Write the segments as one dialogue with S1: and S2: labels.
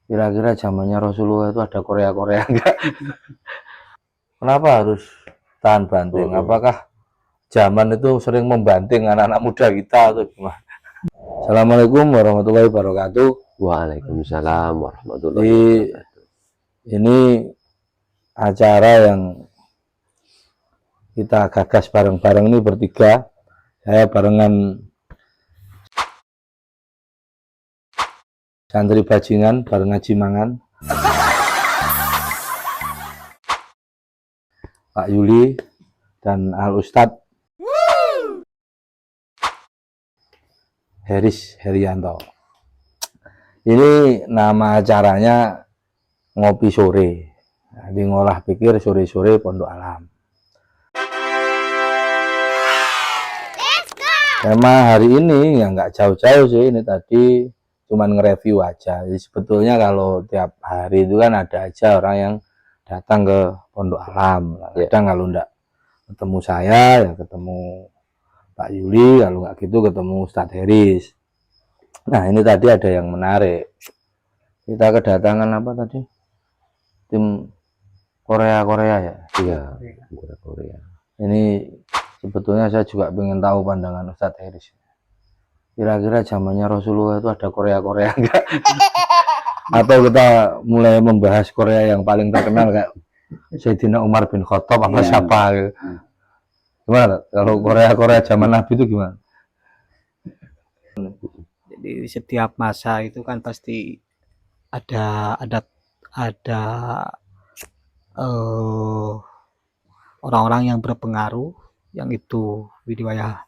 S1: Kira-kira zamannya Rasulullah itu ada Korea-Korea enggak? Kenapa harus tahan banting? Apakah zaman itu sering membanting anak-anak muda kita atau gimana? Assalamualaikum warahmatullahi wabarakatuh.
S2: Waalaikumsalam warahmatullahi
S1: Jadi
S2: wabarakatuh.
S1: ini acara yang kita gagas bareng-bareng ini bertiga. Saya barengan santri bajingan, bareng ngaji mangan, Pak Yuli dan Al Ustadz Heris Herianto. Ini nama acaranya ngopi sore. Jadi ngolah pikir sore-sore Pondok Alam. Tema hari ini ya nggak jauh-jauh sih, ini tadi cuman nge-review aja. Jadi sebetulnya kalau tiap hari itu kan ada aja orang yang datang ke Pondok Alam. Kadang kalau enggak ketemu saya ya ketemu Pak Yuli, kalau nggak gitu ketemu Ustadz Heris. Nah ini tadi ada yang menarik. Kita kedatangan apa tadi? Tim Korea-Korea ya?
S2: Iya, Korea.
S1: Ini sebetulnya saya juga pengen tahu pandangan Ustadz Heris. Kira-kira zamannya Rasulullah itu ada Korea-Korea enggak? Atau kita mulai membahas Korea yang paling terkenal kayak Sayyidina Umar bin Khattab apa siapa gitu. Gimana? Kalau Korea-Korea zaman Nabi itu gimana?
S3: Jadi setiap masa itu kan pasti ada orang-orang yang berpengaruh, yang itu wilayah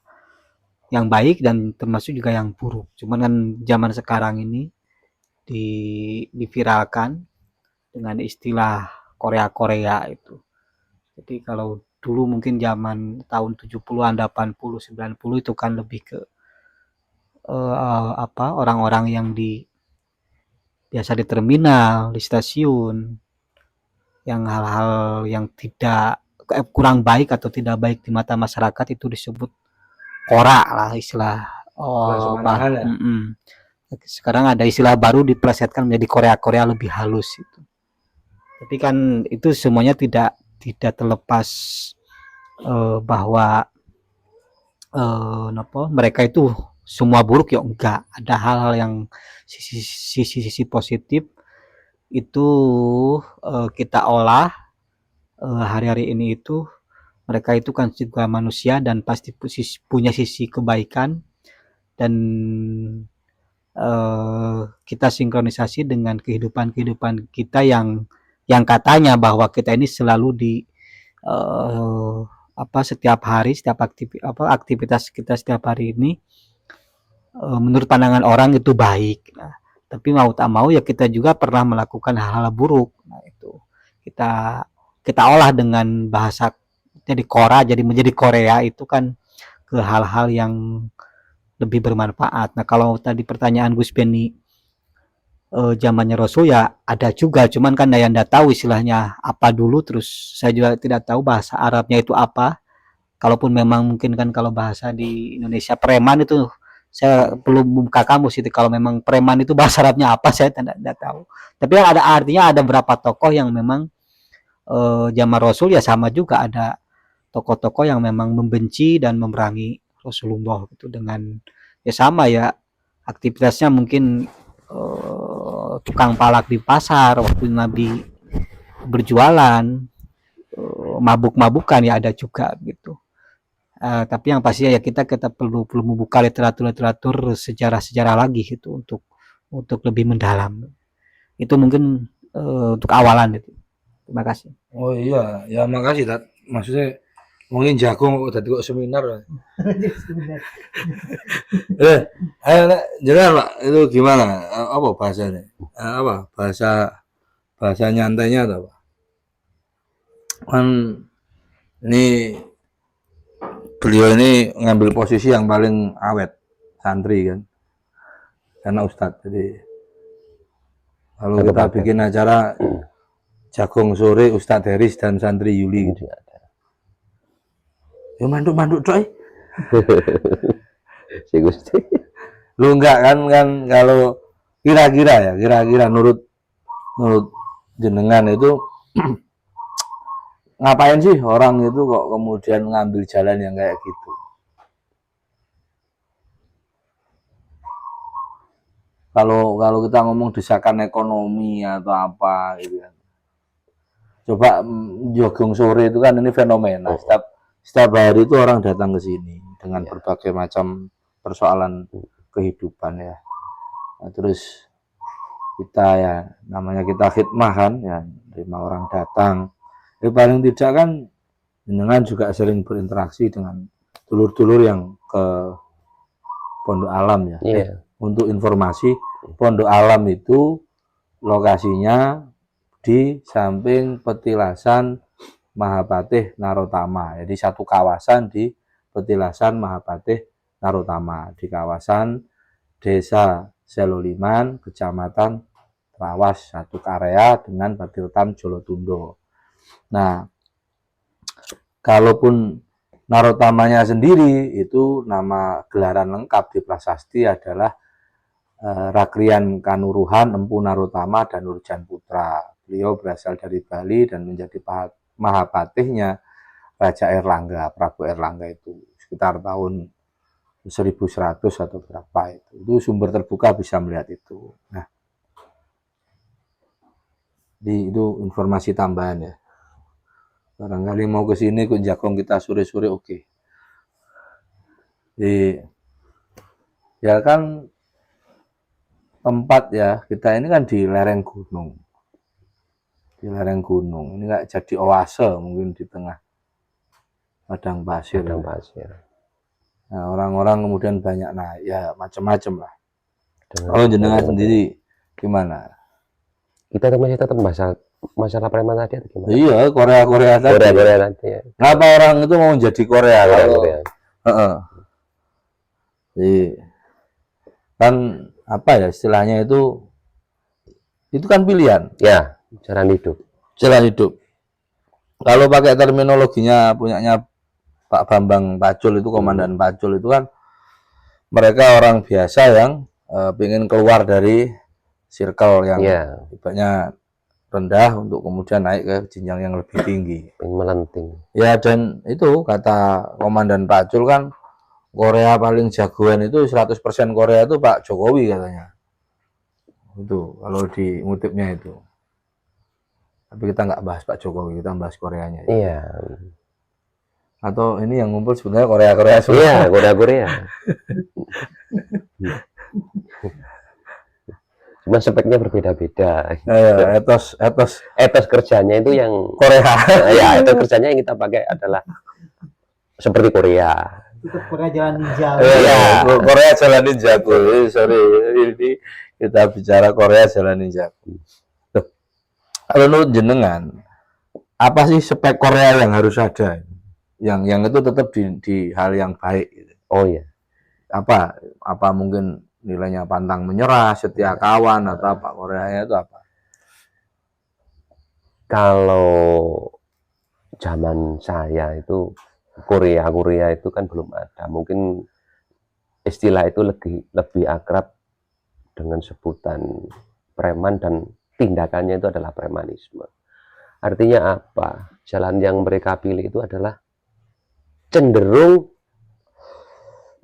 S3: yang baik dan termasuk juga yang buruk. Cuman kan zaman sekarang ini diviralkan dengan istilah Korea-Korea itu. Jadi kalau dulu mungkin zaman tahun 70-an, 80, 90 itu kan lebih ke orang-orang yang biasa di terminal, di stasiun, yang hal-hal yang tidak kurang baik atau tidak baik di mata masyarakat itu disebut korak lah istilah.
S1: Ya?
S3: Sekarang ada istilah baru diplesetkan menjadi Korea-Korea lebih halus itu. Tapi kan itu semuanya tidak terlepas bahwa mereka itu semua buruk ya, enggak. Ada hal-hal yang sisi positif itu kita olah hari-hari ini. Itu mereka itu kan juga manusia dan pasti punya sisi kebaikan, dan kita sinkronisasi dengan kehidupan kita yang katanya bahwa kita ini selalu setiap hari, setiap aktivitas kita setiap hari ini menurut pandangan orang itu baik. Nah, tapi mau tak mau ya kita juga pernah melakukan hal-hal buruk. Nah, itu kita olah dengan bahasa jadi menjadi Korea itu kan ke hal-hal yang lebih bermanfaat. Nah, kalau tadi pertanyaan Gus Beni zamannya Rasul ya ada juga, cuman kan saya nggak tahu istilahnya apa dulu, terus saya juga tidak tahu bahasa Arabnya itu apa. Kalaupun memang mungkin kan kalau bahasa di Indonesia preman itu saya perlu buka kamus itu, kalau memang preman itu bahasa Arabnya apa saya tidak tahu. Tapi ada artinya, ada beberapa tokoh yang memang zaman Rasul ya sama juga, ada tokoh-tokoh yang memang membenci dan memerangi Rasulullah gitu dengan ya sama ya aktivitasnya mungkin tukang palak di pasar waktu Nabi berjualan, mabuk-mabukan ya ada juga gitu. Tapi yang pasti ya kita perlu membuka literatur sejarah lagi gitu untuk lebih mendalam. Itu mungkin untuk awalan itu. Terima kasih.
S1: Oh iya, ya makasih Tat. Maksudnya mungkin jagung kok tadi kok seminar. Ayo jelas Pak, itu gimana? Apa bahasanya? Apa bahasa nyantainya atau apa? Kan ini beliau ini ngambil posisi yang paling awet, santri kan, karena Ustadz. Jadi kalau kita bikin acara jagung sore Ustadz Heris dan santri Yuli gitu. Ya manduk coy.
S2: Si Gusti.
S1: Lu enggak kan kalau kira-kira menurut menurut jenengan itu ngapain sih orang itu kok kemudian ngambil jalan yang kayak gitu? Kalau kita ngomong desakan ekonomi atau apa gitu kan. Coba jogging sore itu kan ini fenomena. Setiap hari itu orang datang ke sini dengan berbagai macam persoalan kehidupan ya. Nah, terus kita ya namanya kita khidmah kan ya, terima orang datang. Paling tidak kan jenengan juga sering berinteraksi dengan dulur-dulur yang ke Pondok Alam ya. Untuk informasi, Pondok Alam itu lokasinya di samping petilasan Mahapatih Narotama. Jadi satu kawasan di petilasan Mahapatih Narotama di kawasan Desa Seloliman, Kecamatan Trawas, satu area dengan Patiltan Jolotundo. Nah, kalaupun Narotamanya sendiri itu nama gelaran lengkap di prasasti adalah Rakrian Kanuruhan Empu Narotama dan Nurjan Putra. Beliau berasal dari Bali dan menjadi Mahapatihnya Raja Erlangga, Prabu Erlangga itu sekitar tahun 1100 atau berapa itu. Itu sumber terbuka bisa melihat itu. Nah, itu informasi tambahan ya. Barangkali mau ke sini ke Jakong kita sore-sore oke. Ya kan tempat ya kita ini kan di lereng gunung. Di lereng gunung. Ini nggak jadi oase mungkin di tengah padang pasir. Nah, orang-orang kemudian banyak ya macam-macam lah. Kalau jenengan sendiri gimana?
S2: Kita masih tetap masalah preman tadi atau gimana?
S1: Iya, Korea tadi.
S2: Korea tadi ya.
S1: Kenapa orang itu mau jadi Korea?
S2: Korea.
S1: Jadi, kan apa ya istilahnya itu kan pilihan.
S2: Ya, jalan hidup.
S1: Jalan hidup. Kalau pakai terminologinya punyanya Pak Bambang Pacul itu, Komandan Pacul itu kan mereka orang biasa yang ingin keluar dari circle yang ibaratnya rendah untuk kemudian naik ke jenjang yang lebih tinggi.
S2: Melenting. Ya,
S1: dan itu kata Komandan Pacul kan Korea paling jagoan itu 100% Korea itu Pak Jokowi katanya. Itu kalau di ngutipnya itu. Tapi kita nggak bahas Pak Jokowi, kita bahas Koreanya.
S2: Iya.
S1: Atau ini yang ngumpul sebenarnya Korea semua.
S2: Iya, Korea. Cuma speknya berbeda-beda.
S1: Etos
S2: kerjanya itu yang
S1: Korea.
S2: Ya, etos kerjanya yang kita pakai adalah seperti Korea.
S3: Korea jalan ninja.
S1: Iya, Korea jalan ninja. Sorry, ini kita bicara Korea jalan ninja. Kalau menurut jenengan, apa sih spek Korea yang harus ada? Yang itu tetap di hal yang baik.
S2: Oh iya.
S1: Apa mungkin nilainya pantang menyerah, setia kawan atau apa? Koreanya itu apa?
S2: Kalau zaman saya itu Korea itu kan belum ada. Mungkin istilah itu lebih akrab dengan sebutan preman dan tindakannya itu adalah premanisme. Artinya apa? Jalan yang mereka pilih itu adalah cenderung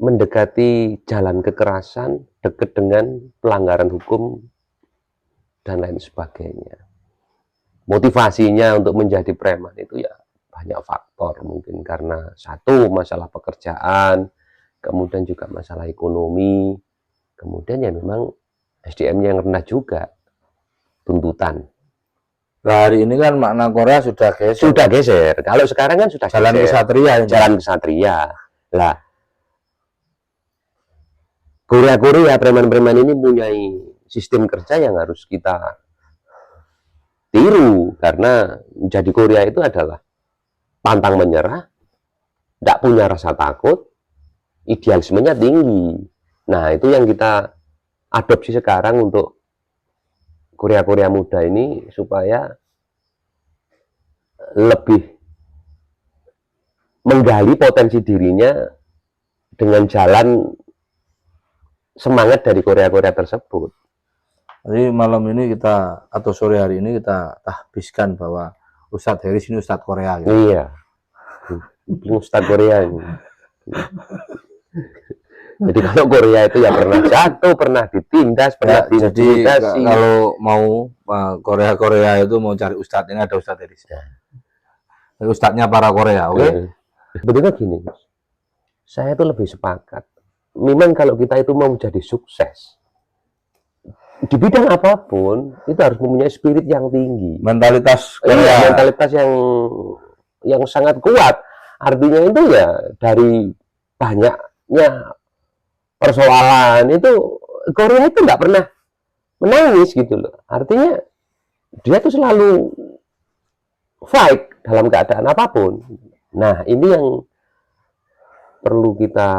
S2: mendekati jalan kekerasan, dekat dengan pelanggaran hukum dan lain sebagainya. Motivasinya untuk menjadi preman itu ya banyak faktor, mungkin karena satu masalah pekerjaan, kemudian juga masalah ekonomi, kemudian ya memang SDM-nya yang rendah juga, tuntutan.
S1: Nah, hari ini kan makna Korea sudah geser.
S2: Kalau sekarang kan sudah
S1: jalan kesatria.
S2: Jalan kesatria. Lah, Korea preman-preman ini punya sistem kerja yang harus kita tiru, karena menjadi Korea itu adalah pantang menyerah, tidak punya rasa takut, idealismenya tinggi. Nah, itu yang kita adopsi sekarang untuk Korea muda ini, supaya lebih menggali potensi dirinya dengan jalan semangat dari Korea tersebut.
S1: Jadi malam ini kita atau sore hari ini kita tahbiskan bahwa Ustadz Heris ini Ustadz Korea gitu.
S2: Iya. Ustadz Korea ini. Jadi kalau Korea itu ya pernah jatuh, pernah ditindas, pernah
S1: Ya, jadi
S2: diintimidasi.
S1: kalau mau Korea itu mau cari Ustadz, ini ada Ustadz Heris. Ustadznya para Korea, oke?
S2: Sebetulnya gini, Mas. Saya itu lebih sepakat. Memang kalau kita itu mau menjadi sukses, di bidang apapun, itu harus mempunyai spirit yang tinggi.
S1: Mentalitas
S2: Iya,
S1: Korea.
S2: mentalitas yang sangat kuat. Artinya itu ya dari banyaknya persoalan itu Korea itu nggak pernah menangis gitu loh. Artinya dia tuh selalu fight dalam keadaan apapun. Nah, ini yang perlu kita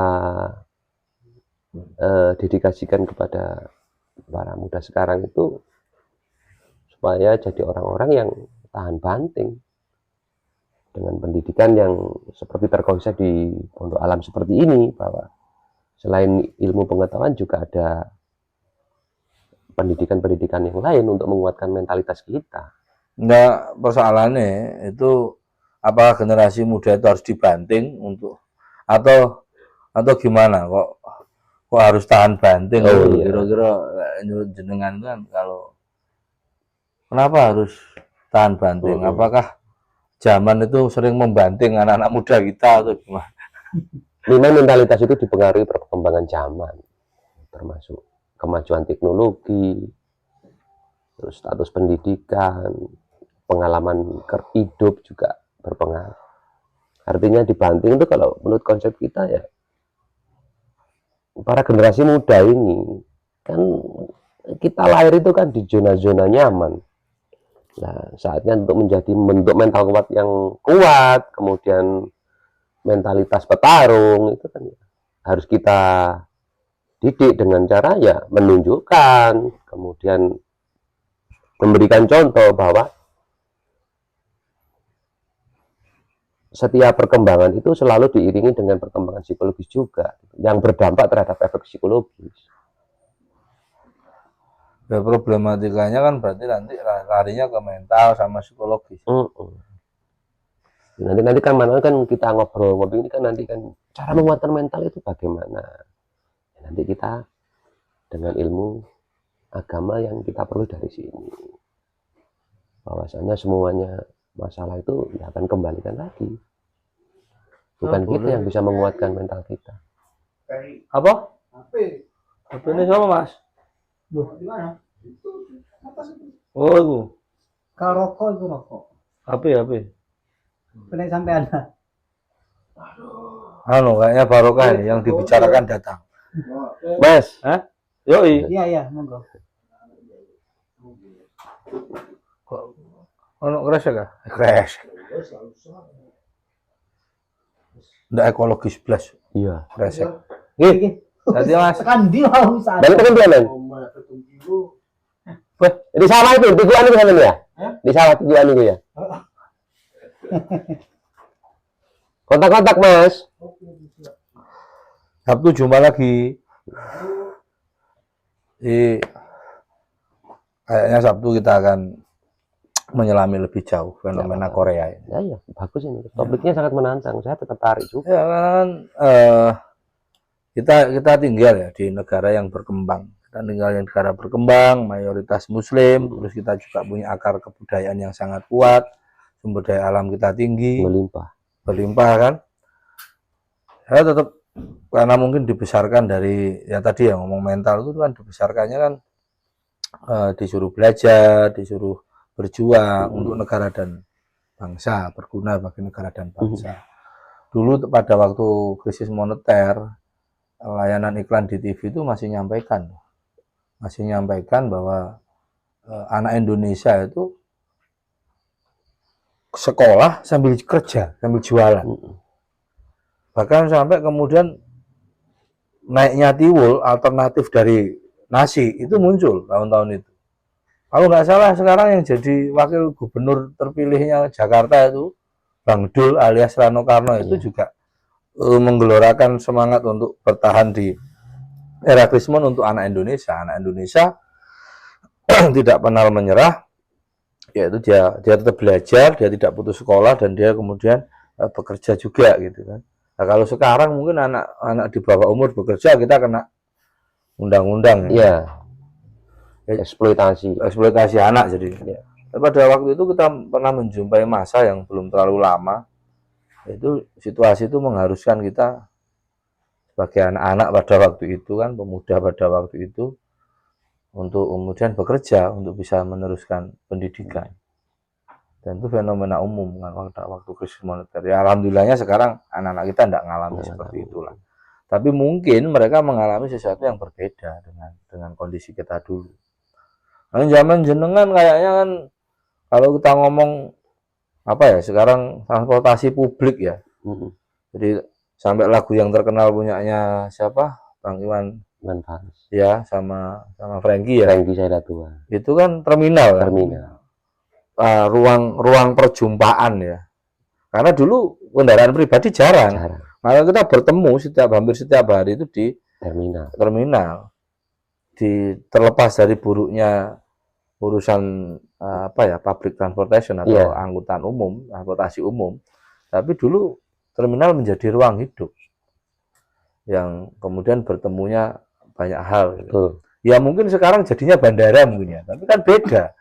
S2: dedikasikan kepada para muda sekarang itu, supaya jadi orang-orang yang tahan banting dengan pendidikan yang seperti terkonsep di Pondok Alam seperti ini, bahwa selain ilmu pengetahuan juga ada pendidikan-pendidikan yang lain untuk menguatkan mentalitas kita.
S1: Enggak, persoalannya itu apakah generasi muda itu harus dibanting untuk atau gimana kok harus tahan banting?
S2: Oh, iya.
S1: Kira-kira menurut jenengan kan, kalau kenapa harus tahan banting? Apakah zaman itu sering membanting anak-anak muda kita atau gimana?
S2: Memang mentalitas itu dipengaruhi perkembangan zaman, termasuk kemajuan teknologi, terus status pendidikan, pengalaman hidup juga berpengaruh. Artinya dibanting itu kalau menurut konsep kita ya, para generasi muda ini kan kita lahir itu kan di zona-zona nyaman. Nah, saatnya untuk membentuk mental kuat yang kuat, kemudian mentalitas petarung itu kan harus kita didik dengan cara ya menunjukkan, kemudian memberikan contoh bahwa setiap perkembangan itu selalu diiringi dengan perkembangan psikologis juga, yang berdampak terhadap efek psikologis.
S1: Ya, problematikanya kan berarti nanti larinya ke mental sama psikologis.
S2: Nanti kan mana kan kita ngobrol ini kan nanti kan cara menguatkan mental itu bagaimana. Nanti kita dengan ilmu agama yang kita perlu dari sini, bahwasanya semuanya masalah itu ya akan kembalikan lagi. Bukan kita yang bisa menguatkan mental kita.
S1: Apa? HP ini siapa, Mas?
S3: Loh, di mana?
S1: Oh, itu.
S3: Kalau rokok itu rokok.
S1: HP.
S3: Kena sampai ada.
S1: Kayaknya barokah ini yang dibicarakan datang.
S2: Mas,
S1: Yoi.
S3: Iya, monggo.
S1: Kok crash ya? Crash. Nggak ekologis plus.
S2: iya.
S1: Crash. Nggih. Tadi Mas.
S3: Tekan di mau sana.
S2: Balik tekan pianan.
S1: Wah,
S2: Di sawah itu, tiguan itu kan ya? Di sawah tiguan itu ya? Kontak-kontak, Mas.
S1: Sabtu jumpa lagi. Kayaknya Sabtu kita akan menyelami lebih jauh fenomena Korea ini.
S2: Ya, bagus ini. Topiknya sangat menantang. Saya tetap tarik juga.
S1: Ya, karena kan kita tinggal ya di negara yang berkembang. Kita tinggal di negara berkembang, mayoritas Muslim, terus kita juga punya akar kebudayaan yang sangat kuat, sumber daya alam kita tinggi, berlimpah kan. Saya tetap, karena mungkin dibesarkan dari, ya tadi ya ngomong mental itu kan dibesarkannya kan disuruh belajar, disuruh berjuang untuk negara dan bangsa, berguna bagi negara dan bangsa. Dulu pada waktu krisis moneter, layanan iklan di TV itu masih nyampaikan bahwa anak Indonesia itu sekolah sambil kerja, sambil jualan. Bahkan sampai kemudian naiknya tiwul alternatif dari nasi itu muncul tahun-tahun itu. Kalau nggak salah sekarang yang jadi wakil gubernur terpilihnya Jakarta itu Bang Dul alias Rano Karno itu juga menggelorakan semangat untuk bertahan di era Krismon untuk anak Indonesia. Anak Indonesia tidak pernah menyerah, yaitu dia tetap belajar, dia tidak putus sekolah, dan dia kemudian bekerja juga gitu kan. Nah, kalau sekarang mungkin anak-anak di bawah umur bekerja, kita kena undang-undang
S2: ya, eksploitasi.
S1: eksploitasi anak jadi. Ya. Pada waktu itu kita pernah menjumpai masa yang belum terlalu lama, itu situasi itu mengharuskan kita sebagai anak-anak pada waktu itu kan, pemuda pada waktu itu, untuk kemudian bekerja untuk bisa meneruskan pendidikan. Dan itu fenomena umum kan waktu krisis moneter. Ya alhamdulillahnya sekarang anak-anak kita tidak mengalami seperti itulah. Tapi mungkin mereka mengalami sesuatu yang berbeda dengan kondisi kita dulu. Nah, zaman jenengan kayaknya kan, kalau kita ngomong apa ya, sekarang transportasi publik ya. Jadi sampai lagu yang terkenal punyanya siapa? Bang Iwan
S2: Fals.
S1: Ya, sama Frankie ya.
S2: Frankie Saidatua.
S1: Itu kan terminal.
S2: Terminal.
S1: Ruang perjumpaan ya. Karena dulu kendaraan pribadi jarang. Maka kita bertemu hampir setiap hari itu di terminal. Terlepas dari buruknya urusan public transportation atau angkutan umum, transportasi umum, tapi dulu terminal menjadi ruang hidup yang kemudian bertemunya banyak hal. Ya mungkin sekarang jadinya bandara mungkin ya, tapi kan beda.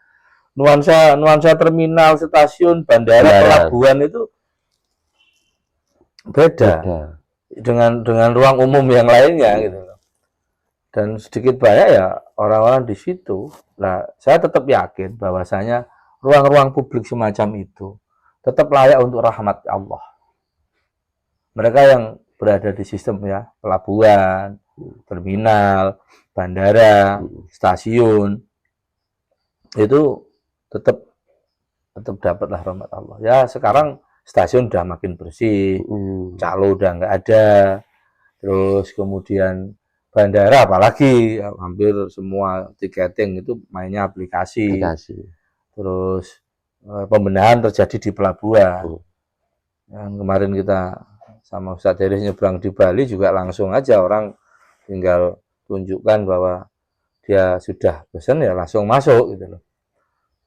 S1: Nuansa terminal, stasiun, bandara, pelabuhan itu beda. Dengan ruang umum yang lainnya gitu. Dan sedikit banyak ya orang-orang di situ. Nah, saya tetap yakin bahwasanya ruang-ruang publik semacam itu tetap layak untuk rahmat Allah. Mereka yang berada di sistem ya, pelabuhan, terminal, bandara, stasiun, itu tetap dapatlah rahmat Allah. Ya sekarang stasiun udah makin bersih, calo udah nggak ada, terus kemudian bandara apalagi hampir semua tiketing itu mainnya aplikasi. Terus pembenahan terjadi di pelabuhan. Yang kemarin kita sama Ustadz Deris nyebrang di Bali juga langsung aja orang tinggal tunjukkan bahwa dia sudah pesen ya langsung masuk gitu loh.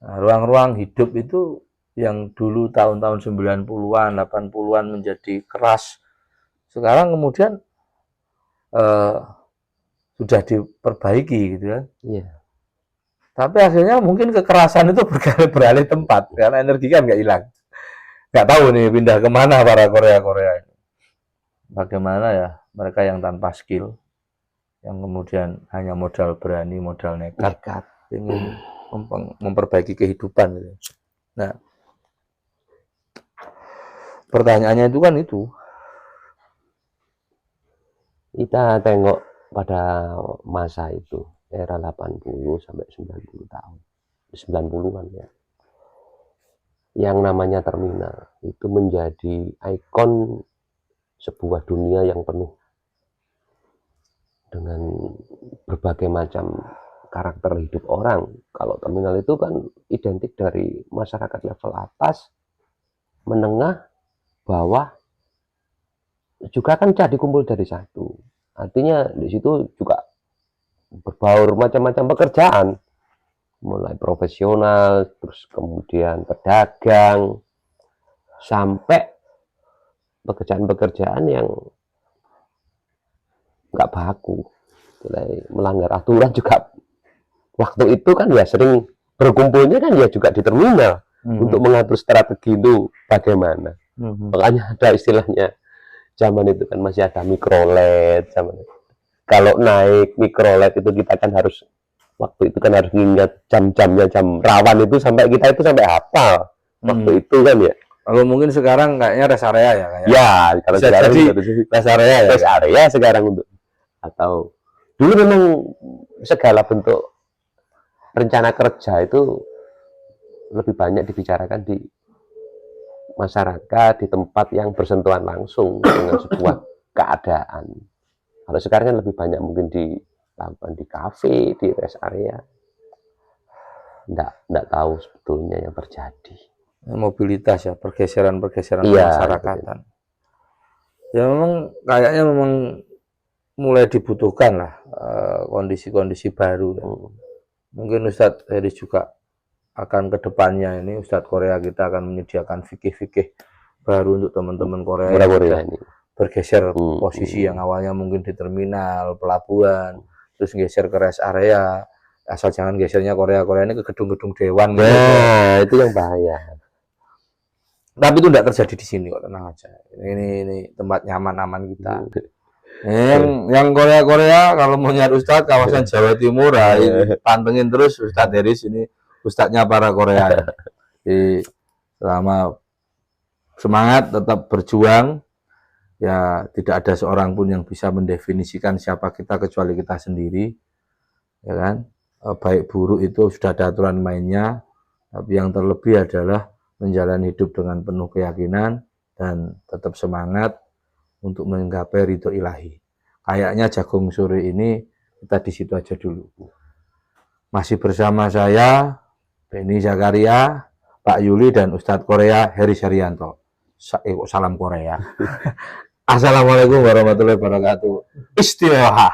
S1: Nah, ruang-ruang hidup itu yang dulu tahun-tahun 90-an, 80-an menjadi keras. Sekarang kemudian sudah diperbaiki gitu kan. Tapi akhirnya mungkin kekerasan itu beralih tempat karena energi kan nggak hilang. Nggak tahu nih pindah kemana para Korea ini. Bagaimana ya mereka yang tanpa skill, yang kemudian hanya modal berani, modal nekat. Ingin memperbaiki kehidupan gitu. Nah, pertanyaannya itu kan itu.
S2: Kita tengok pada masa itu, era 80 sampai 90 tahun. 90-an ya. Yang namanya terminal itu menjadi ikon sebuah dunia yang penuh dengan berbagai macam karakter hidup orang. Kalau terminal itu kan identik dari masyarakat level atas, menengah, bawah, juga kan jadi kumpul dari satu. Artinya di situ juga berbaur macam-macam pekerjaan, mulai profesional, terus kemudian pedagang, sampai pekerjaan-pekerjaan yang nggak baku, mulai melanggar aturan juga. Waktu itu kan ya sering berkumpulnya kan ya juga di terminal untuk mengatur strategi itu bagaimana. Makanya ada istilahnya zaman itu kan masih ada mikrolet. Kalau naik mikrolet itu kita kan harus waktu itu kan harus mengingat jam-jamnya, jam rawan itu sampai kita itu sampai hafal waktu itu kan ya.
S1: Kalau mungkin sekarang kayaknya rest area ya kayak.
S2: Ya, kalau sekarang
S1: rest area ya.
S2: Rest area sekarang untuk atau dulu memang segala bentuk rencana kerja itu lebih banyak dibicarakan di masyarakat, di tempat yang bersentuhan langsung dengan sebuah keadaan. Kalau sekarang kan lebih banyak mungkin dilakukan di kafe, di rest area. Nggak tahu sebetulnya yang terjadi.
S1: Mobilitas ya, pergeseran masyarakatan. Ya memang kayaknya mulai dibutuhkan lah kondisi-kondisi baru. Mungkin Ustadz Heris juga akan kedepannya ini Ustadz Korea kita akan menyediakan fikih-fikih baru untuk teman-teman Korea
S2: Murah
S1: yang
S2: Korea
S1: sudah
S2: ini.
S1: bergeser posisi yang awalnya mungkin di terminal, pelabuhan, terus geser ke rest area. Asal jangan gesernya Korea-Korea ini ke gedung-gedung dewan.
S2: Nah, itu yang bahaya.
S1: Tapi itu tidak terjadi di sini kok, tenang aja. Ini tempat nyaman aman kita. Yang Korea-Korea kalau mau nyari Ustadz kawasan Jawa Timur, pantengin terus Ustadz Heris ini Ustadznya para Korea. Jadi selama semangat tetap berjuang, ya tidak ada seorang pun yang bisa mendefinisikan siapa kita kecuali kita sendiri, ya kan? Baik buruk itu sudah ada aturan mainnya, tapi yang terlebih adalah menjalani hidup dengan penuh keyakinan dan tetap semangat untuk menggapai ridho ilahi. Kayaknya Jagung Sore ini kita di situ aja dulu. Masih bersama saya, Benny Zakaria, Pak Yuli, dan Ustadz Korea Heris Haryanto. Salam Korea. Assalamualaikum warahmatullahi wabarakatuh. Istimewa.